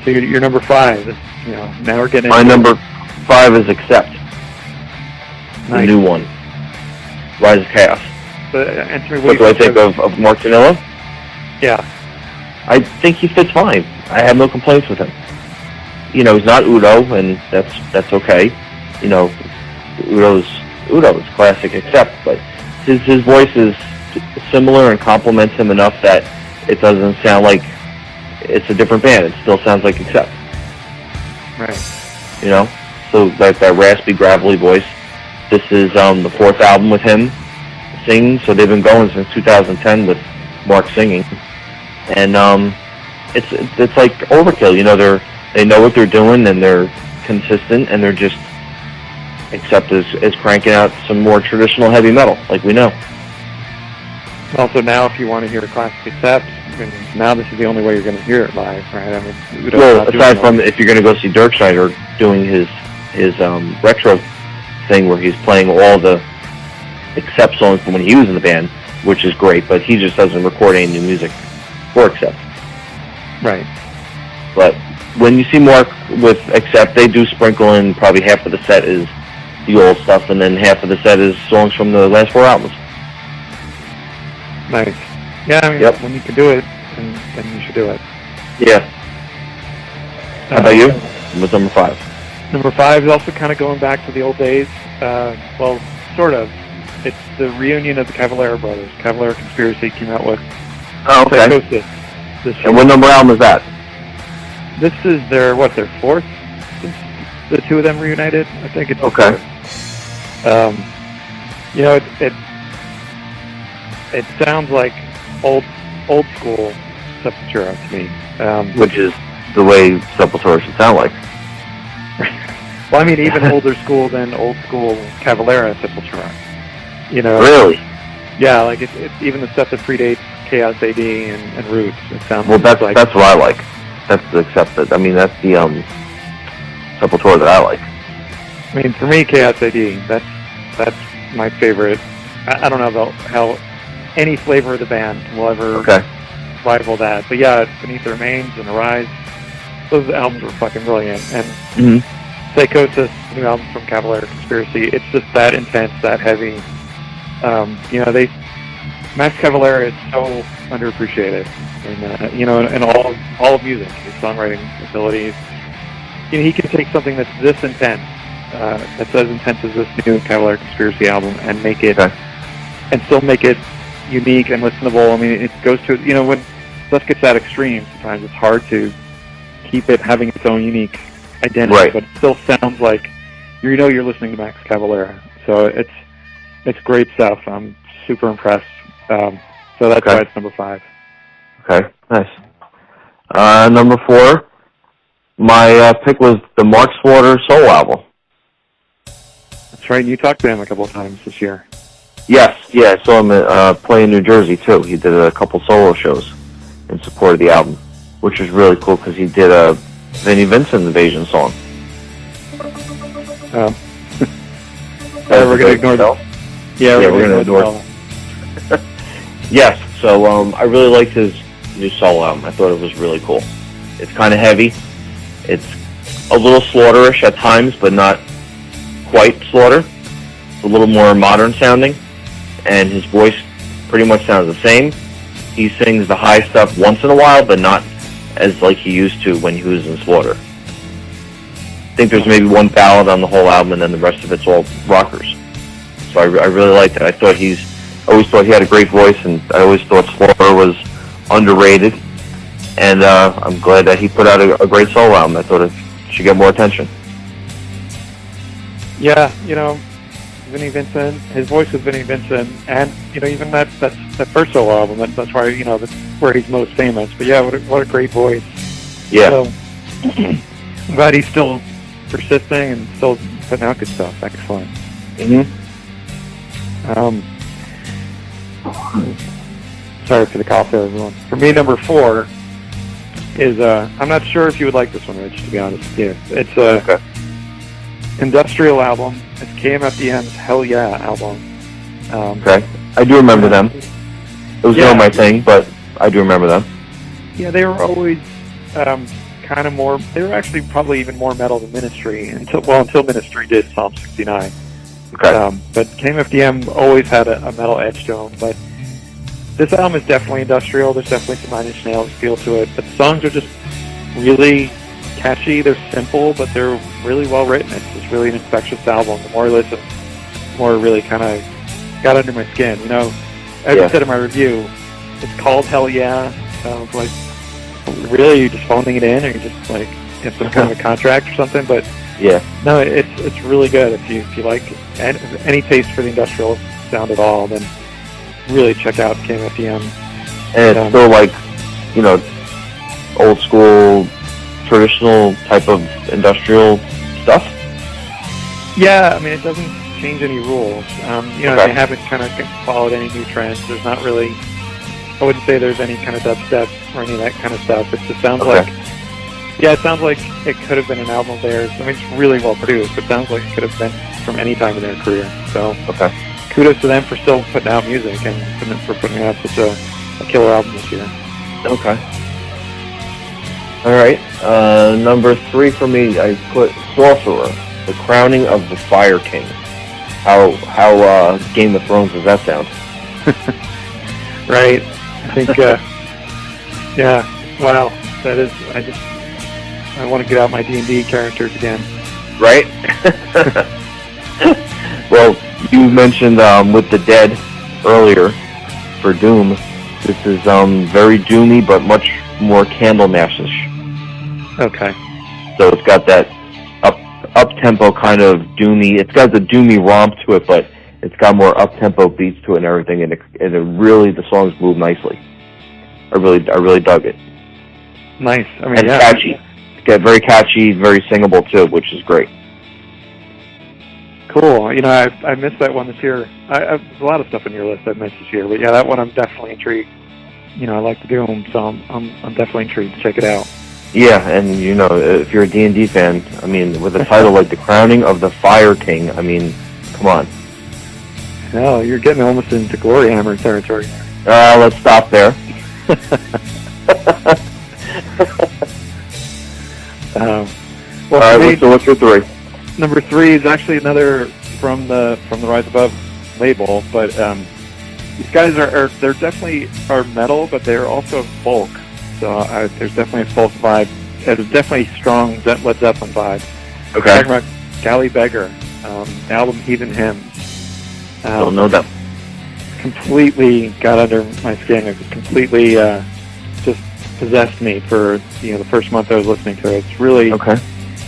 So you're number 5. Now we're getting. My number 5 is Accept. Nice. The new one. Rise of Chaos. Answer me What do I think of Mark Danilo? Yeah. I think he fits fine. I have no complaints with him. He's not Udo, and that's okay. Udo's classic Accept, but his voice is similar and complements him enough that it doesn't sound like it's a different band. It still sounds like Accept. Right. So that raspy, gravelly voice. This is the 4th album with him singing, so they've been going since 2010 with Mark singing, and it's like overkill. They know what they're doing, and they're consistent, and they're just Accept is cranking out some more traditional heavy metal, like we know. Also, now if you want to hear classic Accept, now this is the only way you're going to hear it live, right? Aside from if you're going to go see Dirk Schneider doing his retro thing where he's playing all the Accept songs from when he was in the band, which is great, but he just doesn't record any new music for Accept. Right. But when you see Mark with Accept, they do sprinkle in probably half of the set is the old stuff, and then half of the set is songs from the last 4 albums. Nice. Yeah, when you can do it, then you should do it. Yeah. How about you? What's number 5? Number 5 is also kind of going back to the old days. Well, sort of. It's the reunion of the Cavalera brothers. Cavalera Conspiracy came out with Psychosis this year. And what number album is that? This is their 4th? Since the two of them reunited? I think it's okay. It sounds like old school Sepultura to me. Which is the way Sepultura should sound like. Well, I mean, even older school than old school Cavalera Sepultura. Really? Yeah, like it's even the stuff that predates Chaos AD and Roots. It sounds. Well, that's like what I like. That's the Accepted. I mean, that's the Sepultura that I like. I mean, for me, Chaos AD. That's my favorite. I don't know about how any flavor of the band will ever rival that. But yeah, Beneath the Remains and Arise, those albums were fucking brilliant. And Psychosis, new album from Cavalera Conspiracy, it's just that intense, that heavy. Max Cavalera is so underappreciated, in all of music, his songwriting abilities. He can take something that's this intense, that's as intense as this new Cavalera Conspiracy album, and make it, and still make it unique and listenable. I mean, it goes to, when stuff gets that extreme, sometimes it's hard to keep it having its own unique identity, but it still sounds like you're listening to Max Cavalera. So it's great stuff. I'm super impressed. So that's why it's number 5. Okay, nice. Number 4, my pick was the Mark Slaughter solo album. That's right. You talked to him a couple of times this year. Yes, I saw him play in New Jersey too. He did a couple solo shows in support of the album, which was really cool because he did a Vinnie Vincent Invasion song. We're going to ignore that. Yeah, we're going to ignore that. Yes, so I really liked his new solo album. I thought it was really cool. It's kind of heavy. It's a little Slaughterish at times, but not quite Slaughter. It's a little more modern sounding, and his voice pretty much sounds the same. He sings the high stuff once in a while, but not as like he used to when he was in Slaughter. I think there's maybe one ballad on the whole album, and then the rest of it's all rockers. So I really liked it. I always thought he had a great voice, and I always thought Slaughter was underrated. And I'm glad that he put out a great solo album. I thought it should get more attention. Yeah, Vinnie Vincent, his voice with Vinnie Vincent, and even that first solo album. That's why that's where he's most famous. But yeah, what a great voice. Yeah. So, I'm glad he's still persisting and still putting out good stuff. Excellent. Sorry for the cough there, everyone. For me, number 4 is, I'm not sure if you would like this one, Rich, to be honest with you. It's a industrial album. It's KMFDM's Hell Yeah album. I do remember them. It was not my thing, but I do remember them. Yeah, they were always kind of more. They were actually probably even more metal than Ministry until Ministry did Psalm 69. Okay. But KMFDM always had a metal edge to them. But this album is definitely industrial. There's definitely some Nine Inch Nails feel to it. But the songs are just really catchy. They're simple, but they're really well written. It's just really an infectious album. The more I listen, the more it really kind of got under my skin. You know, as I said in my review, it's called Hell Yeah. Like, really, you're just phoning it in, or you just like have some kind of a contract or something? But no, it's really good. If you like any taste for the industrial sound at all, then really check out KMFDM. And it's still like, you know, old school, traditional type of industrial stuff? Yeah, I mean, it doesn't change any rules. You know, they haven't kind of followed any new trends. There's not really, I wouldn't say there's any kind of dubstep or any of that kind of stuff. It just sounds like, it sounds like it could have been an album of theirs. I mean, it's really well produced, but it sounds like it could have been from any time in their career. So, kudos to them for still putting out music and for putting out such a killer album this year. Okay. All right. Number 3 for me, I put Sorcerer, The Crowning of the Fire King. How Game of Thrones does that sound? Right. I think, wow. That is, I want to get out my D&D characters again. Right? Well, you mentioned with the Dead earlier for Doom. This is very doomy, but much more Candlemass-ish. Okay. So it's got that up-tempo kind of doomy. It's got the doomy romp to it, but it's got more up-tempo beats to it and everything, and it really, the songs move nicely. I really dug it. Nice. I mean, and catchy. It's very catchy, very singable too, which is great. Cool. You know, I missed that one this year. There's a lot of stuff on your list I've missed this year, but yeah, that one I'm definitely intrigued. You know, I like to do them, so I'm definitely intrigued to check it out. Yeah, and you know, if you're a D&D fan, I mean, with a title like The Crowning of the Fire King, I mean, come on. No, you're getting almost into Glory Hammer territory. Let's stop there. Well, all right, what's your 3? Number 3 is actually another from the Rise Above label, but these guys they're definitely metal, but they're also folk. So there's definitely a folk vibe. There's definitely strong Led Zeppelin vibe. Okay. Talking about Galley Beggar, album Heathen Hymns. Don't know that. Completely got under my skin. It completely just possessed me for the first month I was listening to it. It's really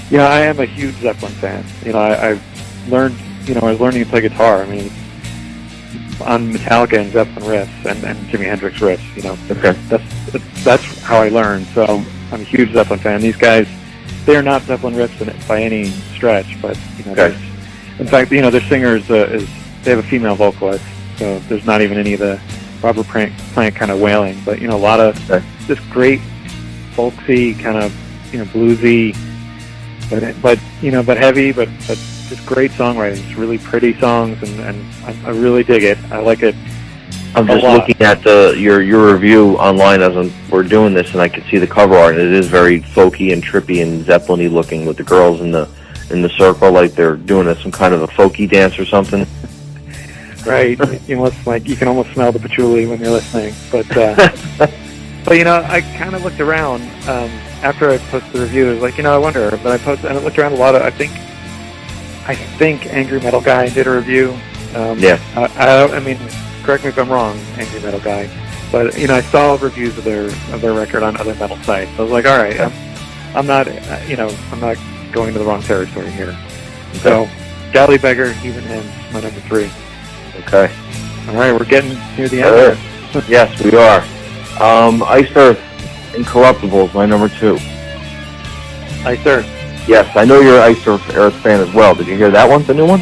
Yeah, I am a huge Zeppelin fan. You know, I've learned. I was learning to play guitar. I mean, on Metallica and Zeppelin riffs and Jimi Hendrix riffs. You know, that's how I learned. So I'm a huge Zeppelin fan. These guys, they are not Zeppelin riffs by any stretch, but in fact, their singer is they have a female vocalist, so there's not even any of the Robert Plant kind of wailing, but a lot of just great folksy kind of bluesy, but heavy, but just great songwriting. It's really pretty songs, and I really dig it. I like it. I'm just looking at your review online as we're doing this, and I can see the cover art, and it is very folky and trippy and Zeppelin-y looking, with the girls in the circle, like they're doing some kind of a folky dance or something. Right. You can almost smell the patchouli when you're listening. But I kind of looked around after I posted the review. I was like, I wonder. But I posted and I looked around a lot of. I think Angry Metal Guy did a review. I mean, correct me if I'm wrong, Angry Metal Guy. But I saw reviews of their record on other metal sites. I was like, all right, I'm not going to the wrong territory here. So, Galley Beggar, Heathen Hymns, my number 3. Okay. All right, we're getting near the end. Yes, we are. Ice Earth, Incorruptible is my number 2. Ice Earth. Yes, I know you're an Ice Earth fan as well. Did you hear that one, the new one?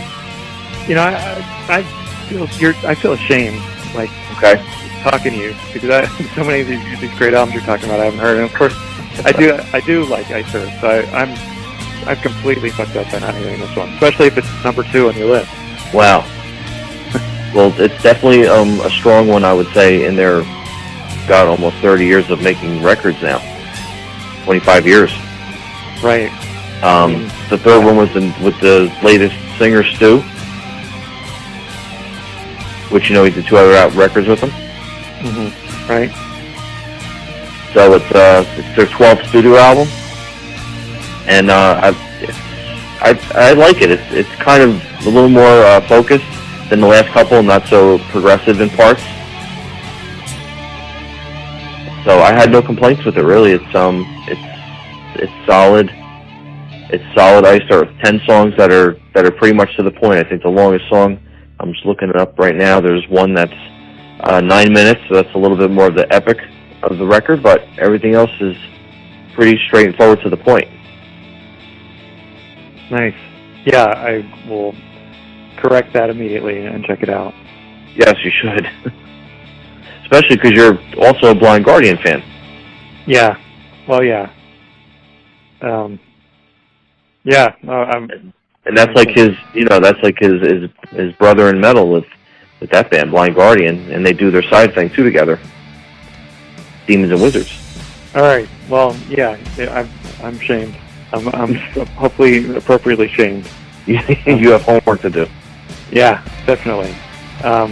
I feel ashamed, talking to you, because so many of these great albums you're talking about I haven't heard, and of course I do like Ice Earth, so I've completely fucked up by not hearing this one, especially if it's number 2 on your list. Wow. Well, it's definitely a strong one, I would say, in their, almost 30 years of making records now. 25 years. Right. The third one was with the latest singer, Stu, which, he did 2 other records with him. Mm-hmm. Right. So it's their 12th studio album, and I like it. It's kind of a little more focused than the last couple, not so progressive in parts. So I had no complaints with it, really. It's solid. It's solid Iced Earth. 10 songs that are pretty much to the point. I think the longest song, I'm just looking it up right now, there's one that's 9 minutes, so that's a little bit more of the epic of the record, but everything else is pretty straightforward to the point. Nice. Yeah, I will correct that immediately and check it out. Yes, you should. Especially because you're also a Blind Guardian fan. Yeah. Well, yeah. Yeah. And that's like his brother in metal with that band, Blind Guardian, and they do their side thing too together. Demons and Wizards. All right. Well, yeah. I'm shamed. I'm hopefully appropriately shamed. You have homework to do. Yeah, definitely. All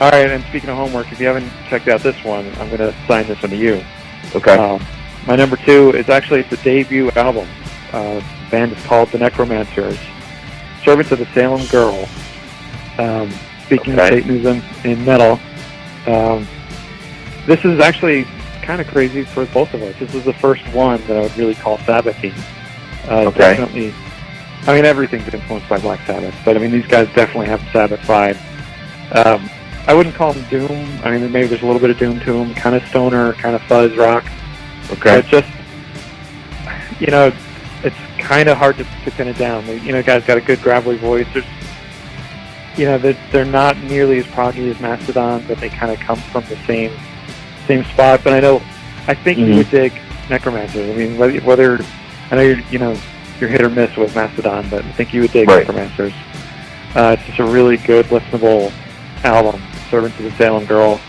right. And speaking of homework, if you haven't checked out this one, I'm going to assign this one to you. Okay. My number 2 is actually the debut album. The band is called The Necromancers. Servants of the Salem Girl. Speaking of Satanism in metal, this is actually kind of crazy for both of us. This is the first one that I would really call Sabbathy. Definitely. I mean, everything's influenced by Black Sabbath, but I mean, these guys definitely have the Sabbath vibe. I wouldn't call them doom. I mean, maybe there's a little bit of doom to them, kind of stoner, kind of fuzz rock. Okay. But just, it's kind of hard to pin it down. Guys got a good gravelly voice. There's, they're not nearly as proggy as Mastodon, but they kind of come from the same spot. But I think you would dig Necromancers. I mean, whether I know you're hit or miss with Mastodon, but I think you would dig Necromancers. It's just a really good, listenable album. Servants of the Salem Girl.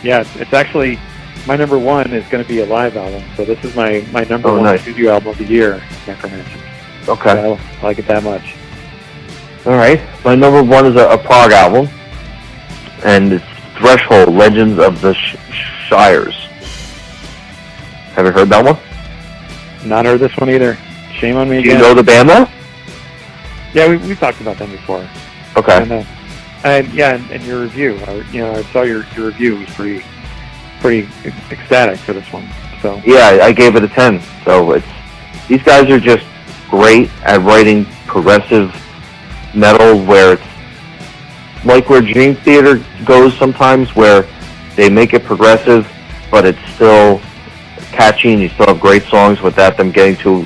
It's actually my number 1 is going to be a live album. So this is my number 1 studio album of the year, Necromancers. Okay. So I like it that much. All right. My number 1 is a prog album, and it's Threshold, Legends of the Shires. Have you heard that one? Not heard this one either. Shame on me again. Do you know the band, though? Yeah, we've talked about them before. Okay. And your review, I saw your review was pretty ecstatic for this one. So yeah, I gave it a 10. So these guys are just great at writing progressive metal, where it's like where Dream Theater goes sometimes, where they make it progressive, but it's still catchy, and you still have great songs without them getting too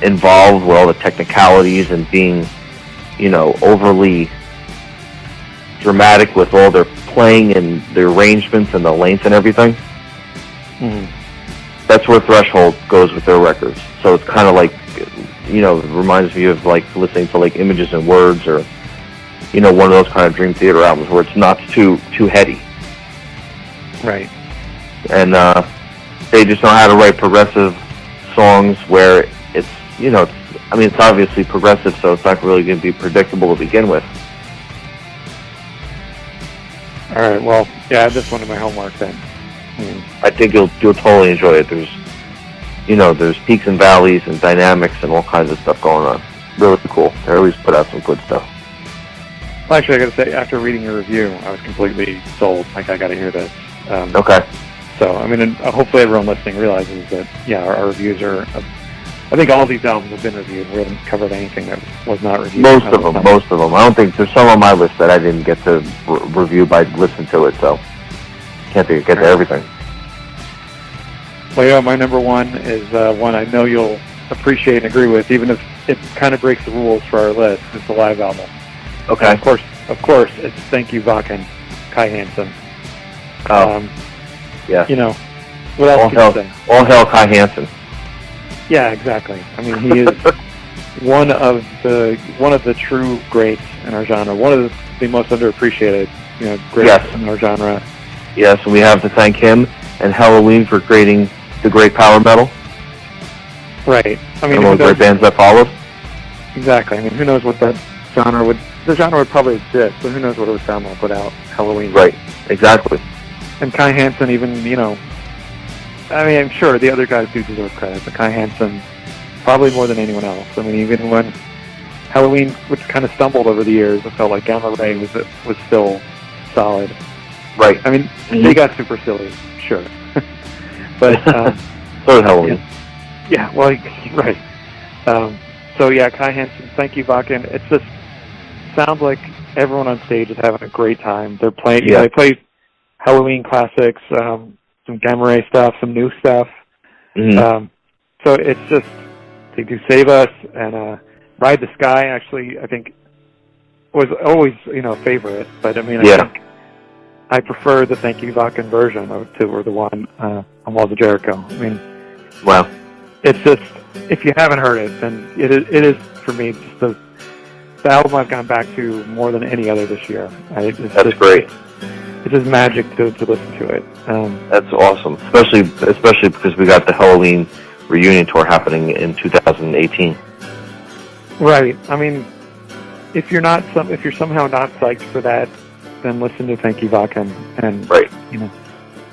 involved with all the technicalities and being, overly dramatic with all their playing and the arrangements and the length and everything. Mm-hmm. That's where Threshold goes with their records. So it's kind of like, it reminds me of like listening to like Images and Words, or one of those kind of Dream Theater albums where it's not too heady. Right. And they just know how to write progressive songs where it's it's obviously progressive, so it's not really going to be predictable to begin with. All right. Well, yeah, add this one to my homework then. I think you'll totally enjoy it. There's peaks and valleys and dynamics and all kinds of stuff going on. Really cool. They always put out some good stuff. Well, actually, I got to say, after reading your review, I was completely sold. Like, I got to hear this. Okay. So, I mean, hopefully everyone listening realizes that, our reviews are... I think all these albums have been reviewed. We haven't covered anything that was not reviewed. Most of them. I don't think... There's some on my list that I didn't get to review by listening to it, so... Can't get to everything. Well, my number 1 is one I know you'll appreciate and agree with, even if it kind of breaks the rules for our list. It's a live album. Okay. And of course, it's Thank You, Vakken, Kai Hansen. Yeah. What else can you say? All hell Kai Hansen. Yeah, exactly. I mean, he is one of the true greats in our genre. One of the most underappreciated, greats in our genre. Yes, and we have to thank him and Halloween for creating the great power metal. Right. I mean, and all the great bands that followed. Exactly. I mean, who knows what that genre would... The genre would probably exist, but who knows what it would sound like without Halloween. Right. Exactly. And Kai Hansen even, you know... I mean, I'm sure the other guys do deserve credit, but Kai Hansen probably more than anyone else. I mean, even when Halloween, which kind of stumbled over the years, I felt like Gamma Ray was still solid. Right. I mean, they got super silly, sure. But... so did Halloween. Yeah, well, right. So yeah, Kai Hansen, thank you, Vakken. It just sounds like everyone on stage is having a great time. They're playing, you know, they play Halloween classics, some Gamma Ray stuff, some new stuff. Mm-hmm. So it's just, they do Save Us, and Ride the Sky, actually, I think, was always, you know, a favorite. But I mean, I think I prefer the Thank You, Vakken version or the one on Walls of Jericho. I mean, wow. It's just, if you haven't heard it, then it is for me, just the album I've gone back to more than any other this year. That's great. It's just magic to listen to it. That's awesome, especially because we got the Halloween reunion tour happening in 2018. Right. I mean, if you're somehow not psyched for that, then listen to Thank You, Vakken, and you know,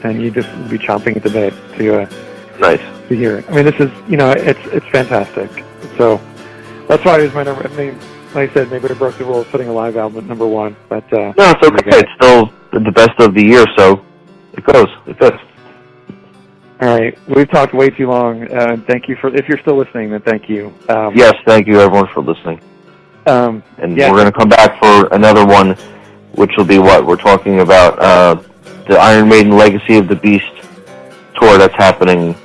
and you just be chomping at the bit to to hear it. I mean, this is, you know, it's fantastic. So that's why it was my number. I mean, like I said, maybe I broke the rule of putting a live album at number one, but no, it's okay. It's still the best of the year, so it goes. It fits. All right, we've talked way too long. Thank you if you're still listening, then thank you. Yes, thank you everyone for listening. And we're going to come back for another one, which will be what we're talking about, the Iron Maiden Legacy of the Beast tour that's happening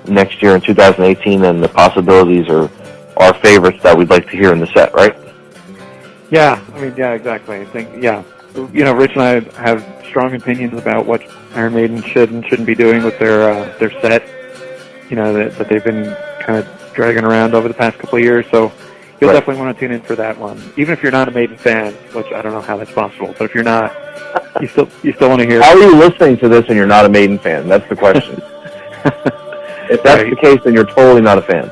next year in 2018, and the possibilities are our favorites that we'd like to hear in the set, right? Yeah, I mean, yeah, exactly. I think, yeah, you know, Rich and I have strong opinions about what Iron Maiden should and shouldn't be doing with their set, you know, that they've been kind of dragging around over the past couple of years. So you'll definitely want to tune in for that one, even if you're not a Maiden fan, which I don't know how that's possible. But if you're not, you still want to hear. How are you listening to this and you're not a Maiden fan? That's the question. If that's the case, then you're totally not a fan.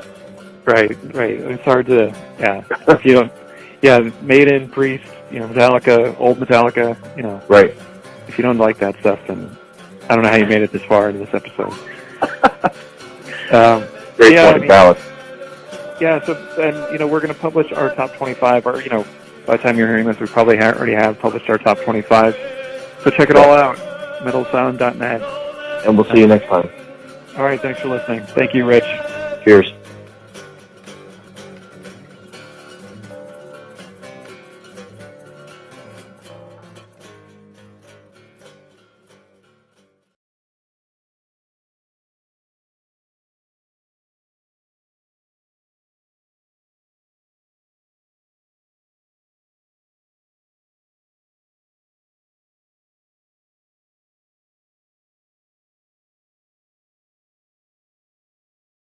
Right. It's hard to, if you don't, Maiden, Priest, you know, Metallica, old Metallica, you know. Right. If you don't like that stuff, then I don't know how you made it this far into this episode. Great point, Balance. Yeah, so, and, you know, we're going to publish our top 25, or, you know, by the time you're hearing this, we probably already have published our top 25. So check it all out, MetalAsylum.net. And we'll see you next time. All right, thanks for listening. Thank you, Rich. Cheers.